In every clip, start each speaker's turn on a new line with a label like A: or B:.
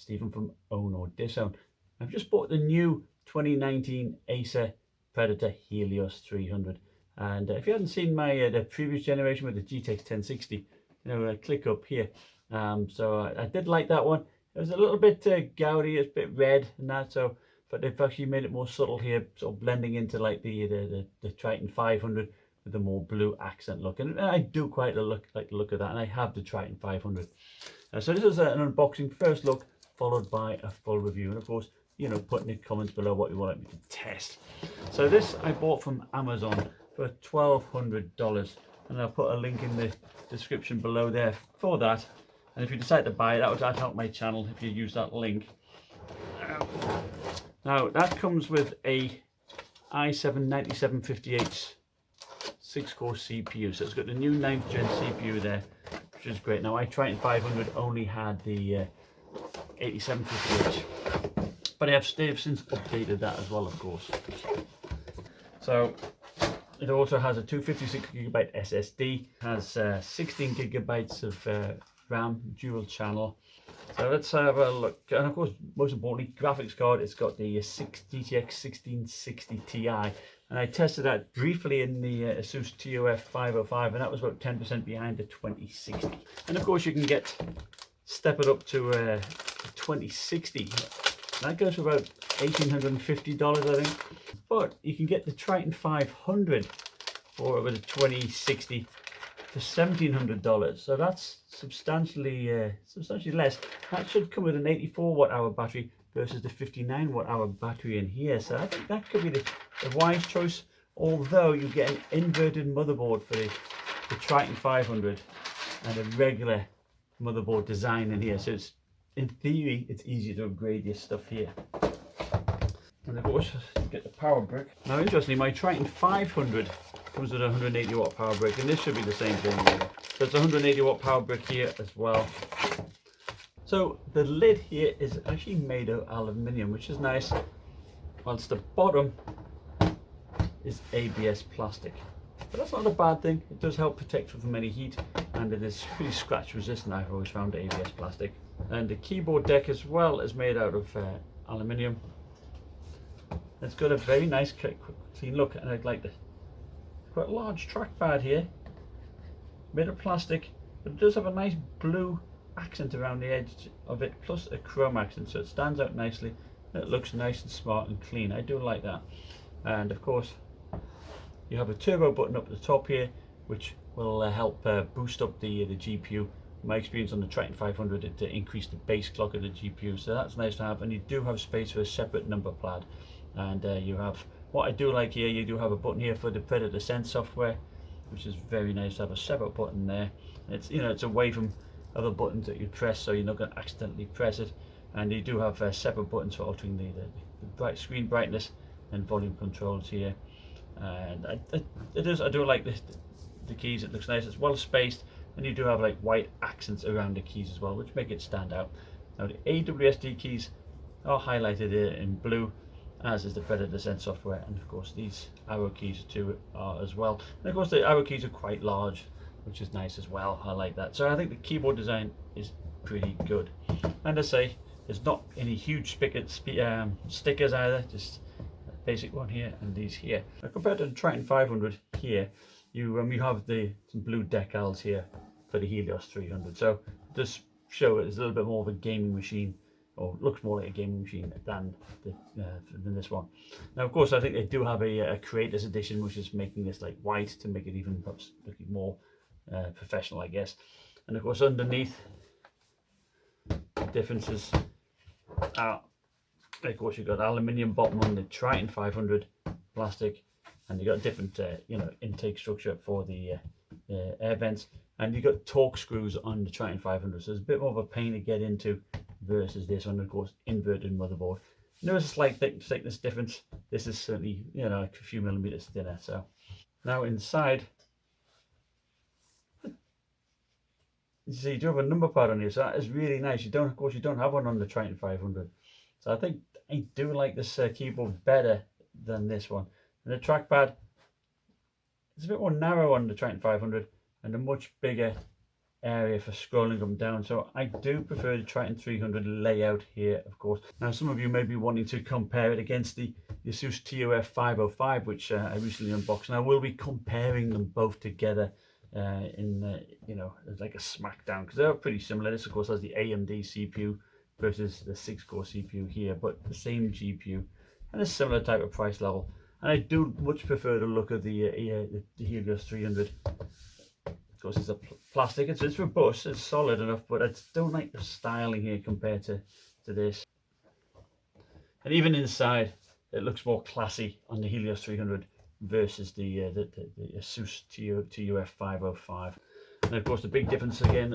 A: Stephen from Own or Disown. I've just bought the new 2019 Acer Predator Helios 300, and if you hadn't seen my the previous generation with the GTX 1060, click up here. So I did like that one. It was a little bit gaudy, it's a bit red and that, so but they've actually made it more subtle here, sort of blending into like the Triton 500 with a more blue accent look, and I do quite like the look of that, and I have the Triton 500. So this is an unboxing, first look, followed by a full review, and of course, put in the comments below what you want me to test. So this I bought from Amazon for $1,200, and I'll put a link in the description below there for that. And if you decide to buy it, that'd help my channel if you use that link. Now that comes with a i7-9750H 6-core CPU, so it's got the new 9th gen CPU there, which is great. Now my Triton 500 only had the 8750H, but they've since updated that as well, of course. So it also has a 256GB SSD, has 16 gigabytes of RAM, dual channel. So let's have a look. And of course, most importantly, graphics card. It's got the GTX 1660 Ti, and I tested that briefly in the Asus TUF 505, and that was about 10% behind the 2060. And of course, you can step it up to 2060. That goes for about $1,850, I think. But you can get the Triton 500 for with a 2060 for $1,700. So that's substantially less. That should come with an 84 watt hour battery versus the 59 watt hour battery in here. So I think that could be the wise choice. Although you get an inverted motherboard for the Triton 500 and a regular motherboard design in here. So it's, in theory, it's easier to upgrade your stuff here. And of course, get the power brick. Now, interestingly, my Triton 500 comes with a 180 watt power brick, and this should be the same thing here. So it's a 180 watt power brick here as well. So the lid here is actually made of aluminium, which is nice, whilst the bottom is ABS plastic. But that's not a bad thing. It does help protect from any heat, and it is pretty scratch resistant. I've always found ABS plastic. And the keyboard deck as well is made out of aluminium. It's got a very nice clean look, and I'd like the quite large trackpad here, made of plastic, but it does have a nice blue accent around the edge of it, plus a chrome accent, so it stands out nicely. It looks nice and smart and clean. I do like that. And of course, you have a turbo button up at the top here, which will help boost up the GPU. In my experience on the Triton 500, it increased the base clock of the GPU, so that's nice to have. And you do have space for a separate number pad. And you have, what I do like here, you do have a button here for the Predator Sense software, which is very nice to have a separate button there. It's it's away from other buttons that you press, so you're not going to accidentally press it. And you do have separate buttons for altering the screen brightness and volume controls here. And I do like the keys. It looks nice. It's well spaced, and you do have like white accents around the keys as well, which make it stand out. Now the AWSD keys are highlighted here in blue, as is the Predator Sense software, and of course these arrow keys too are as well. And of course the arrow keys are quite large, which is nice as well. I like that. So I think the keyboard design is pretty good. And I say, there's not any huge stickers either, just a basic one here and these here. Now, compared to the Triton 500 here, you have some blue decals here for the Helios 300. So this show it is a little bit more of a gaming machine, or looks more like a gaming machine than this one. Now, of course, I think they do have a creators edition, which is making this like white to make it even perhaps looking more professional, I guess. And of course, underneath, the differences are, of course, you've got aluminium bottom on the Triton 500, plastic, and you've got a different intake structure for the air vents, and you've got torque screws on the Triton 500, so it's a bit more of a pain to get into versus this one. Of course, inverted motherboard. There is a slight thickness difference. This is certainly a few millimeters thinner. So now inside, you see you do have a number pad on here, so that is really nice. Of course you don't have one on the Triton 500, so I think I do like this keyboard better than this one. And the trackpad is a bit more narrow on the Triton 500 and a much bigger area for scrolling them down. So I do prefer the Triton 300 layout here, of course. Now, some of you may be wanting to compare it against the Asus TUF 505, which I recently unboxed, and I will be comparing them both together you know, as like a smackdown, because they're pretty similar. This, of course, has the AMD CPU versus the 6-core CPU here, but the same GPU and a similar type of price level. And I do much prefer the look of the Helios 300. Of course, it's a plastic. It's robust. It's solid enough, but I don't like the styling here compared to this. And even inside, it looks more classy on the Helios 300 versus the Asus TUF 505. And of course, the big difference again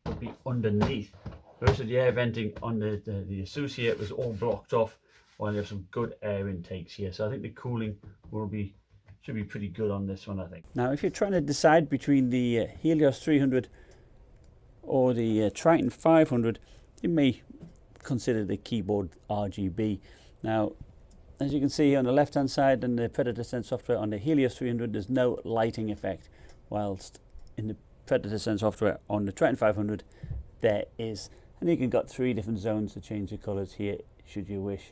A: would be underneath. Most of the air venting on the Asus here was all blocked off, while you have some good air intakes here. So I think the cooling should be pretty good on this one, I think. Now, if you're trying to decide between the Helios 300 or the Triton 500, you may consider the keyboard RGB. Now, as you can see on the left hand side in the Predator Sense software on the Helios 300, there's no lighting effect, whilst in the Predator Sense software on the Triton 500 there is. And you can got 3 different zones to change the colors here should you wish,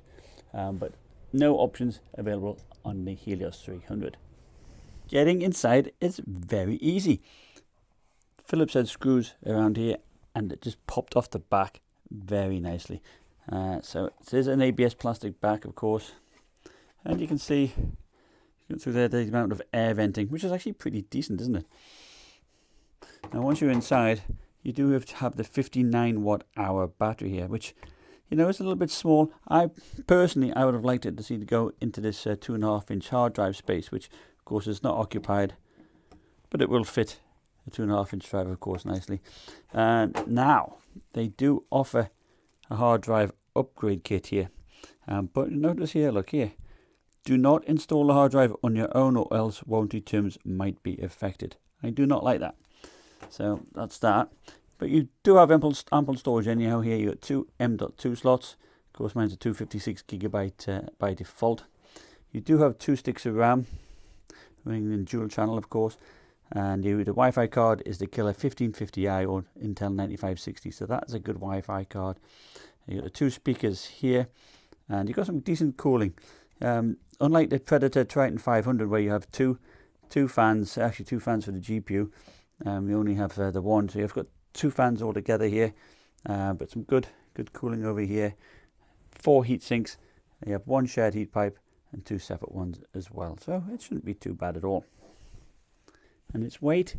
A: but no options available on the Helios 300. Getting inside is very easy. Phillips head screws around here, and it just popped off the back very nicely. So it is an ABS plastic back, of course, and you can see through there the amount of air venting, which is actually pretty decent, isn't it? Now, once you're inside, you do have to have the 59 watt-hour battery here, which, you know, it's a little bit small. I would have liked it to see to go into this 2.5-inch hard drive space, which of course is not occupied, but it will fit a 2.5-inch drive, of course, nicely. Now they do offer a hard drive upgrade kit here, but notice here, look here, do not install the hard drive on your own, or else warranty terms might be affected. I do not like that. So that's that. But you do have ample storage anyhow here. You got 2 M.2 slots. Of course, mine's a 256 gigabyte by default. You do have 2 sticks of RAM, running in dual channel, of course. And the Wi-Fi card is the Killer 1550i or Intel 9560. So that's a good Wi-Fi card. You got the 2 speakers here, and you got some decent cooling. Unlike the Predator Triton 500, where you have two fans, actually 2 fans for the GPU. You only have the one, so you've got 2 fans all together here, but some good cooling over here. 4 heat sinks. You have 1 shared heat pipe and 2 separate ones as well, so it shouldn't be too bad at all. And its weight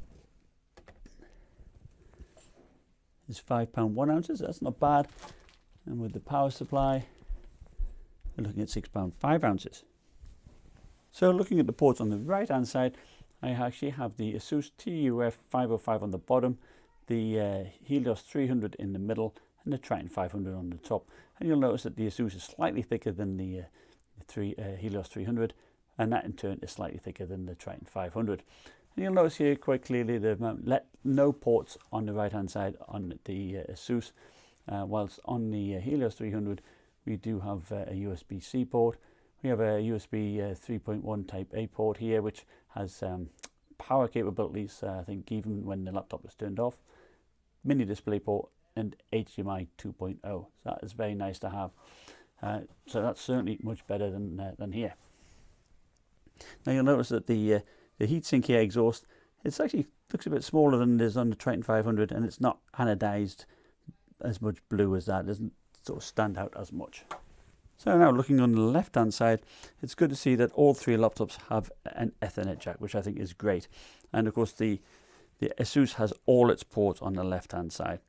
A: is £5 1 ounces. That's not bad. And with the power supply, we're looking at £6 5 ounces. So looking at the ports on the right hand side, I actually have the Asus TUF 505 on the bottom, the Helios 300 in the middle, and the Triton 500 on the top. And you'll notice that the Asus is slightly thicker than the Helios 300, and that in turn is slightly thicker than the Triton 500. And you'll notice here quite clearly the no ports on the right hand side on the Asus, whilst on the Helios 300 we do have a USB-C port. We have a USB 3.1 Type A port here, which has power capabilities, I think even when the laptop is turned off, mini display port, and HDMI 2.0. So that is very nice to have. So that's certainly much better than here. Now you'll notice that the heatsink here exhaust, it's actually looks a bit smaller than it is on the Triton 500, and it's not anodized as much blue as that. It doesn't sort of stand out as much. So now looking on the left hand side, it's good to see that all 3 laptops have an Ethernet jack, which I think is great. And of course the Asus has all its ports on the left hand side.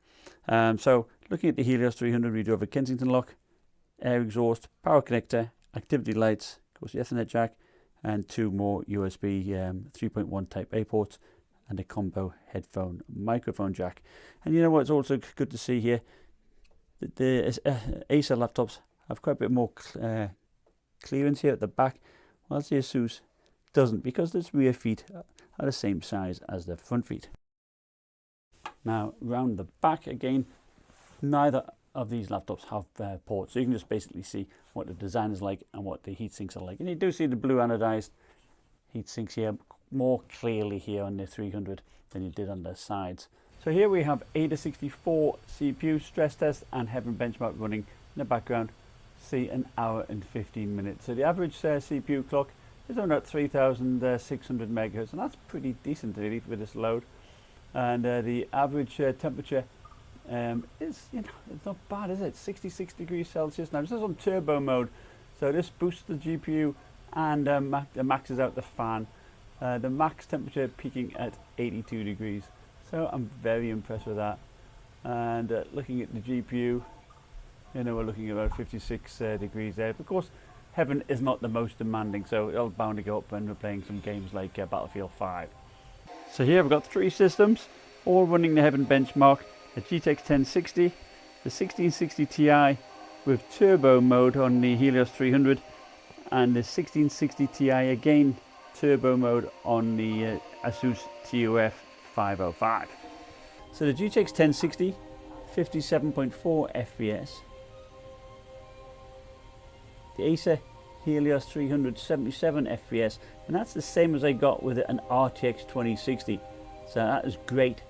A: So looking at the Helios 300, we do have a Kensington lock, air exhaust, power connector, activity lights, of course the Ethernet jack, and 2 more USB 3.1 Type A ports, and a combo headphone microphone jack. And you know what, it's also good to see here that the Acer laptops have quite a bit more clearance here at the back, whilst the Asus doesn't, because the rear feet are the same size as the front feet. Now round the back again, neither of these laptops have ports, so you can just basically see what the design is like and what the heat sinks are like. And you do see the blue anodized heat sinks here, more clearly here on the 300 than you did on the sides. So here we have Ada64 CPU stress test and Heaven benchmark running in the background. See, an hour and 15 minutes. So the average CPU clock is on about 3,600 megahertz, and that's pretty decent really with this load. And the average temperature is, it's not bad, is it? 66 degrees Celsius. Now this is on turbo mode, so this boosts the GPU and maxes out the fan. The max temperature peaking at 82 degrees. So I'm very impressed with that. And looking at the GPU, we're looking at about 56 degrees there. Of course, Heaven is not the most demanding, so it'll bound to go up when we're playing some games like Battlefield 5. So here I've got 3 systems, all running the Heaven benchmark: the GTX 1060, the 1660 Ti with turbo mode on the Helios 300, and the 1660 Ti again turbo mode on the Asus TUF 505. So the GTX 1060, 57.4 FPS. The Acer Helios 300, 77 FPS, and that's the same as I got with an RTX 2060, so that is great.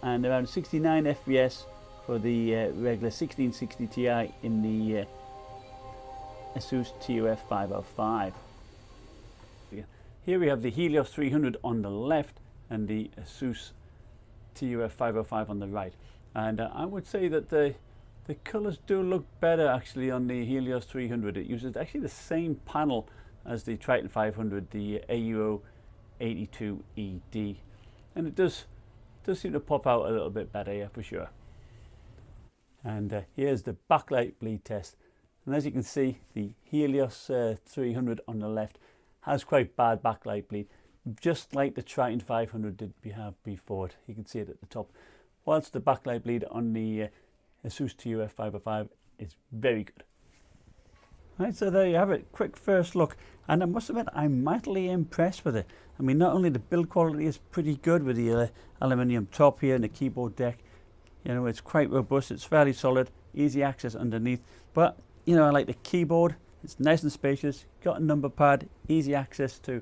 A: And around 69 FPS for the regular 1660 Ti in the Asus TUF 505. Here we have the Helios 300 on the left and the Asus TUF 505 on the right, and I would say that the colours do look better actually on the Helios 300. It uses actually the same panel as the Triton 500, the AUO 82ED, and it does seem to pop out a little bit better, yeah, for sure. And here's the backlight bleed test, and as you can see, the Helios 300 on the left has quite bad backlight bleed, just like the Triton 500 did have before it. You can see it at the top, whilst the backlight bleed on the Asus TUF 505 is very good. Right, so there you have it, quick first look, and I must admit I'm mightily impressed with it. I mean, not only the build quality is pretty good with the aluminium top here and the keyboard deck, it's quite robust, it's fairly solid, easy access underneath, but I like the keyboard, it's nice and spacious, got a number pad, easy access to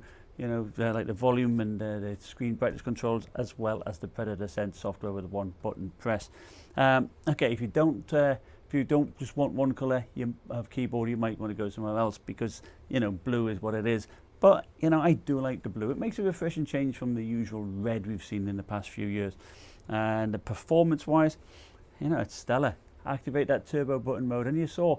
A: like the volume and the screen brightness controls, as well as the Predator Sense software with one button press. Okay, if you don't just want one color of keyboard, you might want to go somewhere else, because blue is what it is. But I do like the blue. It makes a refreshing change from the usual red we've seen in the past few years. And the performance wise, it's stellar. Activate that turbo button mode, and you saw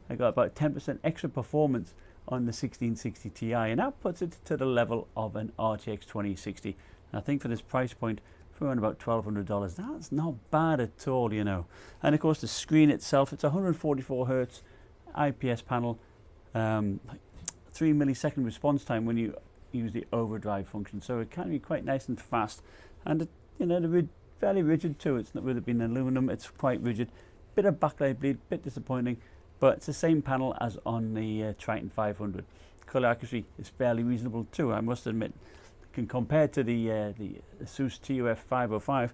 A: I got about 10% extra performance on the 1660 Ti, and that puts it to the level of an RTX 2060. And I think for this price point, for around about $1,200, that's not bad at all, And of course the screen itself, it's 144 Hz IPS panel, 3 millisecond response time when you use the overdrive function, so it can be quite nice and fast. And they're fairly rigid too. It's not, with it being aluminum, it's quite rigid. Bit of backlight bleed, bit disappointing, but it's the same panel as on the Triton 500. Color accuracy is fairly reasonable too, I must admit. Compared to the Asus TUF 505,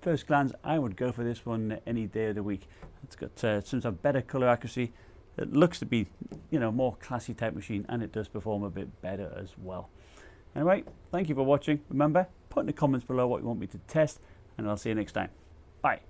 A: first glance I would go for this one any day of the week. It's got some better color accuracy. It looks to be more classy type machine, and it does perform a bit better as well. Anyway, thank you for watching. Remember, put in the comments below what you want me to test, and I'll see you next time. Bye.